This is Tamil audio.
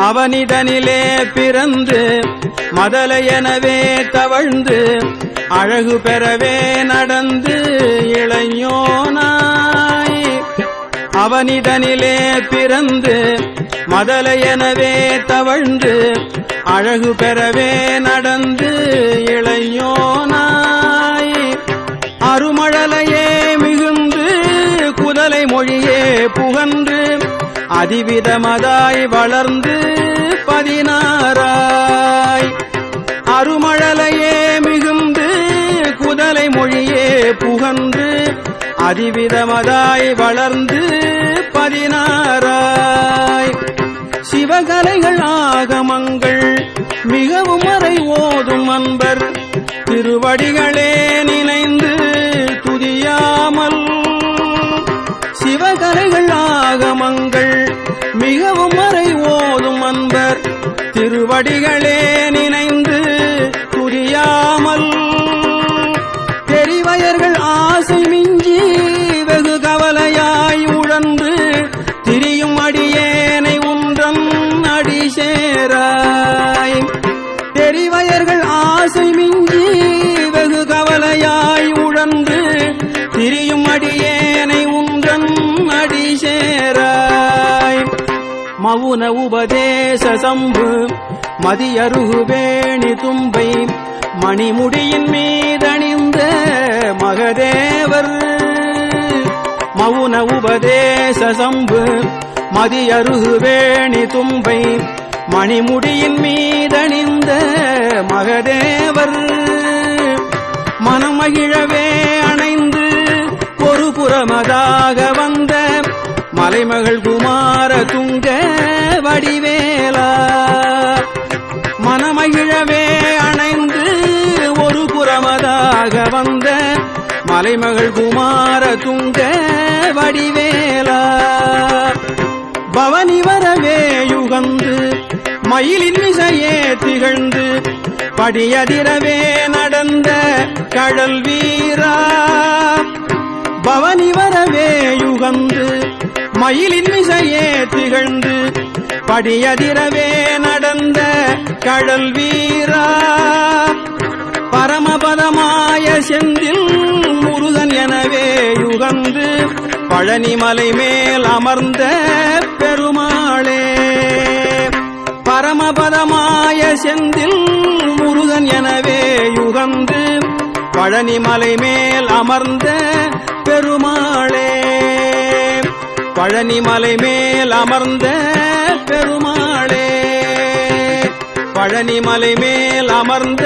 அவனிதனிலே பிறந்து மதலை எனவே தவழ்ந்து அழகு பெறவே நடந்து இளையோனாய் அவனிதனிலே பிறந்து மதலை எனவே தவழ்ந்து அழகு பெறவே நடந்து இளையோனாய் அருமழலையே மிகுந்து குதலை மொழியே புகன்று அதிவிதமதாய் வளர்ந்து 16 அருமழலையே மிகுந்து குதலை மொழியே புகன்று அதிவிதமதாய் வளர்ந்து 16 சிவகலைகள் ஆகமங்கள் மிகவும் மறை ஓதும் அன்பர் திருவடிகளே நினைந்து துதியாமல் சிவகலைகள் ஆகமங்கள் மிகவும் மறை ஓதும் அன்பர் திருவடிகளே நினைந்து துதியாமல் தெரிவயர்கள் ஆசை மிஞ்சி வெகு கவலையாய் உழன்று திரியும் அடியேனை உன்றன் அடி சேராய் தெரிவயர்கள் ஆசை மிஞ்சி வெகு கவலையாய் உழன்று திரியும் அடியேனை உன்றன் அடி சேராய் மவுன உபதேச சம்பு மதியருகு வேணி தும்பை மணிமுடியின் மீதணிந்த மகதேவர் மவுன உபதேச சம்பு மதியருகு வேணி தும்பை மணிமுடியின் மீதணிந்த மகதேவர் மனமகிழவே அணைந்து ஒரு புறமதாக வந்த மலைமகள் குமார துங்க வடிவேலா மனமகிழவே அணைந்து ஒரு புறமதாக வந்த மலைமகள் குமார துங்க வடிவேலா பவனி வரவே யுகந்து மயிலின் மிசையே திகழ்ந்து படியதிரவே நடந்த கடல் வீரா பவனி வரவே யுகந்து மயிலின் மிசையே திகழ்ந்து படியதிரவே நடந்த கடல் வீரா பரமபதமாய செந்தில் முருகன் எனவே யுகந்து பழனிமலை மேல் அமர்ந்த பெருமாளே பரமபதமாய செந்தில் முருகன் எனவே யுகந்து பழனிமலை மேல் அமர்ந்த பெருமாளே பழனிமலை மேல் அமர்ந்த பெருமாளே பழனிமலை மேல் அமர்ந்த